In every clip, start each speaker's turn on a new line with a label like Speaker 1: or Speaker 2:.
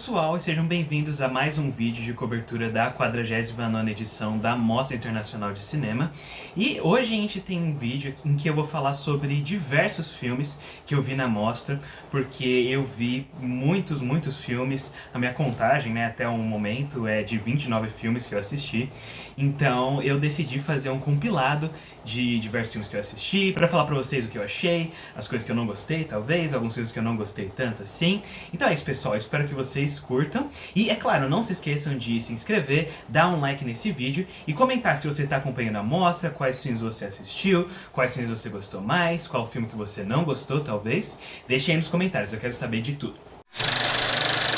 Speaker 1: pessoal, e sejam bem-vindos a mais um vídeo de cobertura da 49ª edição da Mostra Internacional de Cinema. E hoje a gente tem um vídeo em que eu vou falar sobre diversos filmes que eu vi na mostra, porque eu vi muitos filmes. A minha contagem, né, até o momento é de 29 filmes que eu assisti. Então eu decidi fazer um compilado de diversos filmes que eu assisti, para falar pra vocês o que eu achei, as coisas que eu não gostei, talvez, alguns filmes que eu não gostei tanto assim. Então é isso, pessoal, eu espero que vocês curtam. E é claro, não se esqueçam de se inscrever, dar um like nesse vídeo e comentar se você está acompanhando a mostra, quais filmes você assistiu, quais filmes você gostou mais, qual filme que você não gostou, talvez. Deixe aí nos comentários, eu quero saber de tudo.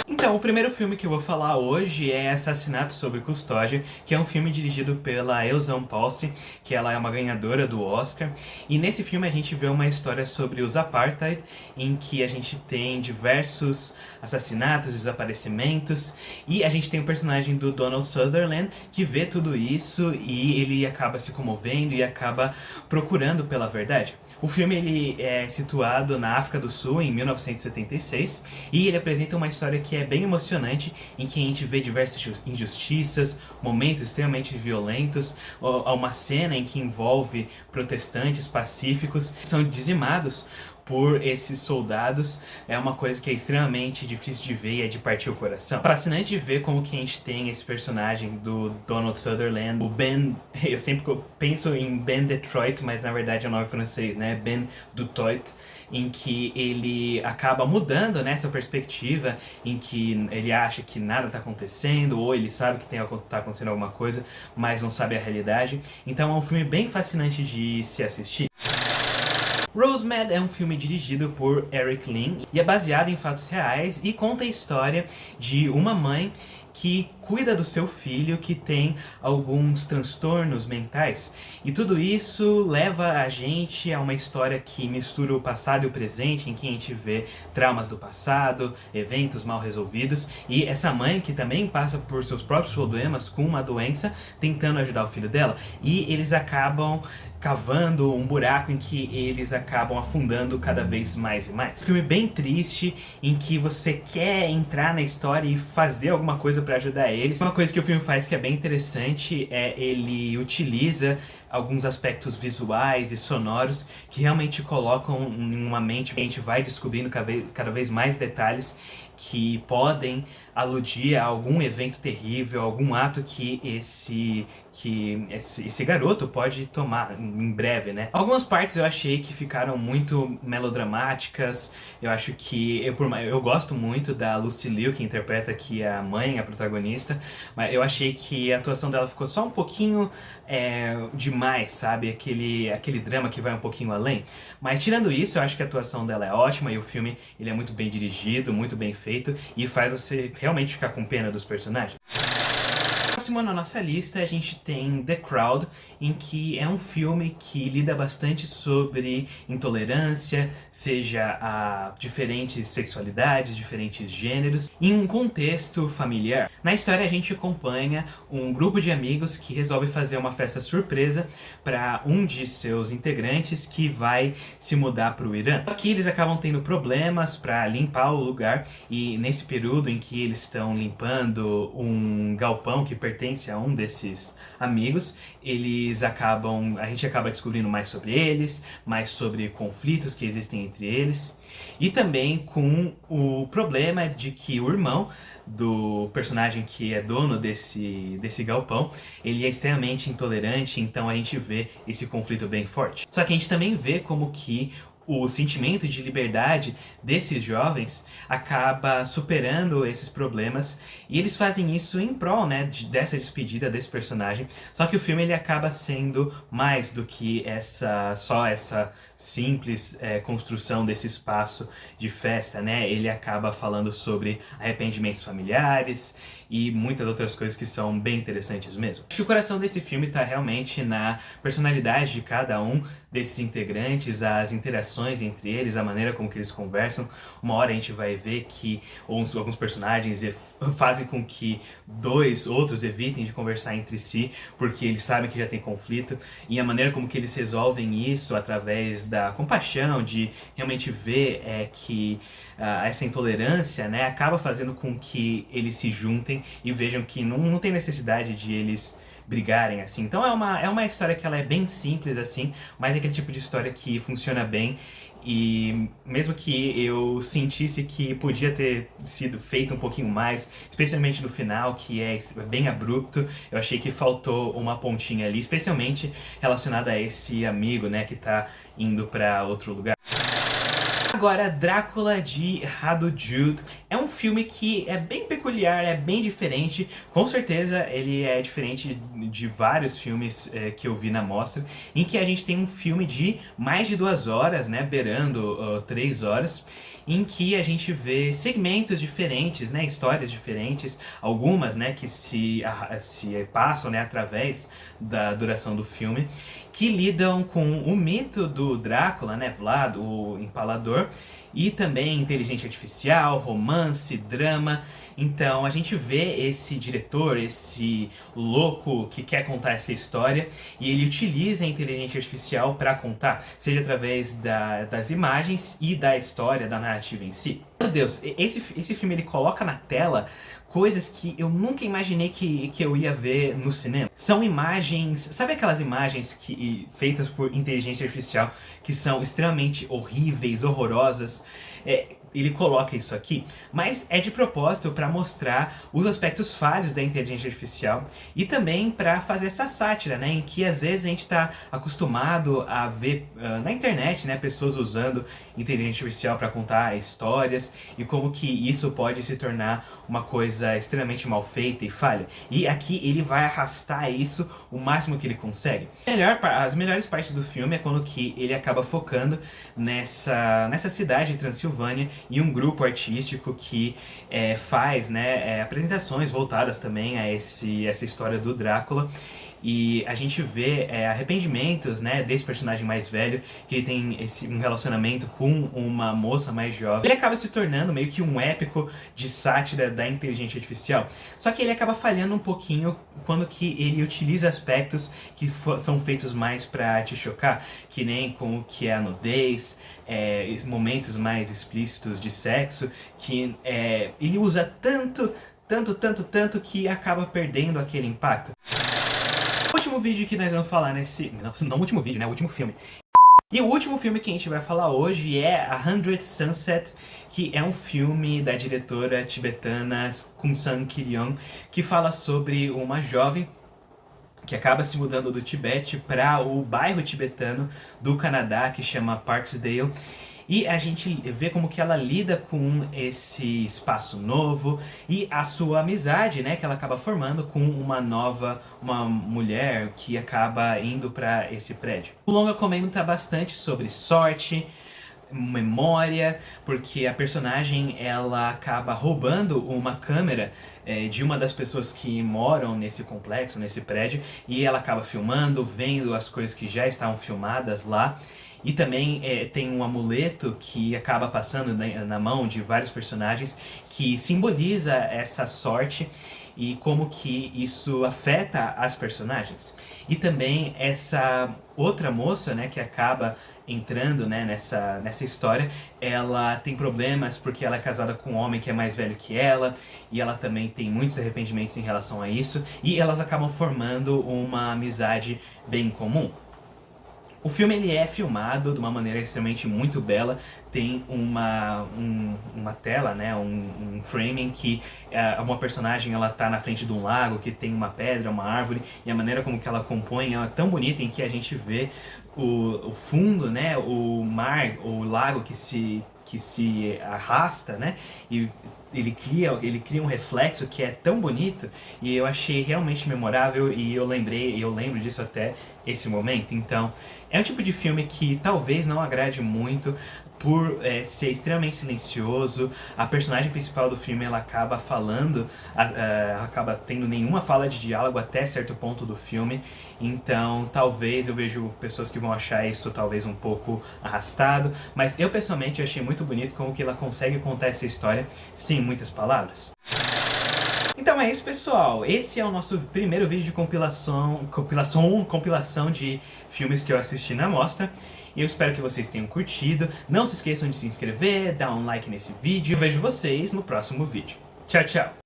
Speaker 1: Então, o primeiro filme que eu vou falar hoje é Assassinato sob Custódia, que é um filme dirigido pela Elsan Paulsen, que ela é uma ganhadora do Oscar. E nesse filme a gente vê uma história sobre os apartheid, em que a gente tem diversos assassinatos, desaparecimentos, e a gente tem o personagem do Donald Sutherland, que vê tudo isso e ele acaba se comovendo e acaba procurando pela verdade. O filme ele é situado na África do Sul, em 1976, e ele apresenta uma história que é bem emocionante, em que a gente vê diversas injustiças, momentos extremamente violentos, uma cena em que envolve protestantes pacíficos que são dizimados por esses soldados. É uma coisa que é extremamente difícil de ver e é de partir o coração. Fascinante ver como que a gente tem esse personagem do Donald Sutherland, o Ben, eu sempre penso em Ben Detroit, mas na verdade é o nome francês, né? Ben Dutoit, em que ele acaba mudando nessa perspectiva, em que ele acha que nada está acontecendo, ou ele sabe que tá acontecendo alguma coisa, mas não sabe a realidade. Então é um filme bem fascinante de se assistir. Rosemad é um filme dirigido por Eric Lin e é baseado em fatos reais e conta a história de uma mãe que cuida do seu filho que tem alguns transtornos mentais. E tudo isso leva a gente a uma história que mistura o passado e o presente, em que a gente vê traumas do passado, eventos mal resolvidos, e essa mãe que também passa por seus próprios problemas com uma doença, tentando ajudar o filho dela. E eles acabam cavando um buraco em que eles acabam afundando cada vez mais e mais. Filme bem triste, em que você quer entrar na história e fazer alguma coisa para ajudar eles. Uma coisa que o filme faz que é bem interessante é ele utiliza alguns aspectos visuais e sonoros que realmente colocam em uma mente, a gente vai descobrindo cada vez mais detalhes que podem aludir a algum evento terrível, algum ato que esse garoto pode tomar em breve, né? Algumas partes eu achei que ficaram muito melodramáticas. Eu acho que eu gosto muito da Lucy Liu, que interpreta aqui a mãe, a protagonista, mas eu achei que a atuação dela ficou só um pouquinho demais, sabe? Aquele drama que vai um pouquinho além. Mas tirando isso, eu acho que a atuação dela é ótima e o filme ele é muito bem dirigido, muito bem feito e faz você realmente ficar com pena dos personagens. Próximo na nossa lista a gente tem The Crowd, em que é um filme que lida bastante sobre intolerância, seja a diferentes sexualidades, diferentes gêneros, em um contexto familiar. Na história a gente acompanha um grupo de amigos que resolve fazer uma festa surpresa para um de seus integrantes que vai se mudar para o Irã. Aqui eles acabam tendo problemas para limpar o lugar e nesse período em que eles estão limpando um galpão que pertence a um desses amigos, a gente acaba descobrindo mais sobre eles, mais sobre conflitos que existem entre eles, e também com o problema de que o irmão do personagem que é dono desse galpão, ele é extremamente intolerante, então a gente vê esse conflito bem forte. Só que a gente também vê como que o sentimento de liberdade desses jovens acaba superando esses problemas e eles fazem isso em prol, né, dessa despedida desse personagem. Só que o filme ele acaba sendo mais do que só essa simples construção desse espaço de festa, né? Ele acaba falando sobre arrependimentos familiares e muitas outras coisas que são bem interessantes mesmo. Acho que o coração desse filme tá realmente na personalidade de cada um desses integrantes, as interações entre eles, a maneira como que eles conversam. Uma hora a gente vai ver que alguns personagens fazem com que dois outros evitem de conversar entre si, porque eles sabem que já tem conflito, e a maneira como que eles resolvem isso através da compaixão, de realmente ver que essa intolerância, né, acaba fazendo com que eles se juntem e vejam que não tem necessidade de eles brigarem assim. Então é uma história que ela é bem simples assim, mas é aquele tipo de história que funciona bem. E mesmo que eu sentisse que podia ter sido feito um pouquinho mais, especialmente no final, que é bem abrupto, eu achei que faltou uma pontinha ali, especialmente relacionada a esse amigo, né, que tá indo pra outro lugar. Agora, Drácula de Hadujud é um filme que é bem peculiar, é bem diferente. Com certeza ele é diferente de vários filmes que eu vi na mostra, em que a gente tem um filme de mais de 2 horas, né, beirando 3 horas, em que a gente vê segmentos diferentes, né, histórias diferentes, algumas, né, que se passam, né, através da duração do filme, que lidam com o mito do Drácula, né, Vlad, o Empalador, e também inteligência artificial, romance, drama. Então a gente vê esse diretor, esse louco que quer contar essa história, e ele utiliza a inteligência artificial para contar, seja através das imagens e da história, da narrativa em si. Meu Deus, esse filme ele coloca na tela coisas que eu nunca imaginei que eu ia ver no cinema. São imagens, sabe aquelas imagens feitas por inteligência artificial que são extremamente horríveis, horrorosas? Ele coloca isso aqui, mas é de propósito para mostrar os aspectos falhos da inteligência artificial e também para fazer essa sátira, né, em que às vezes a gente está acostumado a ver na internet, né, pessoas usando inteligência artificial para contar histórias e como que isso pode se tornar uma coisa extremamente mal feita e falha. E aqui ele vai arrastar isso o máximo que ele consegue. As melhores partes do filme é quando que ele acaba focando nessa cidade de Transilvânia e um grupo artístico que faz, né, apresentações voltadas também a essa história do Drácula. E a gente vê arrependimentos, né, desse personagem mais velho, que ele tem um relacionamento com uma moça mais jovem. Ele acaba se tornando meio que um épico de sátira da inteligência artificial. Só que ele acaba falhando um pouquinho quando que ele utiliza aspectos que são feitos mais pra te chocar, que nem com o que é a nudez, momentos mais explícitos de sexo, que ele usa tanto que acaba perdendo aquele impacto. O último vídeo que nós vamos falar não o último vídeo, né? O último filme. E o último filme que a gente vai falar hoje é A Hundred Sunset, que é um filme da diretora tibetana Kung San Kiryong, que fala sobre uma jovem que acaba se mudando do Tibete para o bairro tibetano do Canadá, que chama Parksdale. E a gente vê como que ela lida com esse espaço novo e a sua amizade, né, que ela acaba formando com uma mulher que acaba indo para esse prédio. O longa comenta bastante sobre sorte, memória, porque a personagem ela acaba roubando uma câmera de uma das pessoas que moram nesse complexo, nesse prédio, e ela acaba filmando, vendo as coisas que já estavam filmadas lá. E também tem um amuleto que acaba passando na mão de vários personagens que simboliza essa sorte e como que isso afeta as personagens. E também essa outra moça, né, que acaba entrando, né, nessa história, ela tem problemas porque ela é casada com um homem que é mais velho que ela, e ela também tem muitos arrependimentos em relação a isso, e elas acabam formando uma amizade bem comum. O filme ele é filmado de uma maneira extremamente muito bela, tem uma tela, né, um framing que uma personagem ela tá na frente de um lago que tem uma pedra, uma árvore, e a maneira como que ela compõe é tão bonita em que a gente vê o fundo, né, o mar, o lago que se arrasta, né, e ele cria um reflexo que é tão bonito, e eu achei realmente memorável, e eu lembro disso até esse momento. Então, é um tipo de filme que talvez não agrade muito por ser extremamente silencioso. A personagem principal do filme, ela acaba falando, acaba tendo nenhuma fala de diálogo até certo ponto do filme. Então talvez eu vejo pessoas que vão achar isso talvez um pouco arrastado, mas eu pessoalmente achei muito bonito como que ela consegue contar essa história sem muitas palavras. Então é isso, pessoal. Esse é o nosso primeiro vídeo de compilação de filmes que eu assisti na mostra. E eu espero que vocês tenham curtido. Não se esqueçam de se inscrever, dar um like nesse vídeo. Eu vejo vocês no próximo vídeo. Tchau, tchau!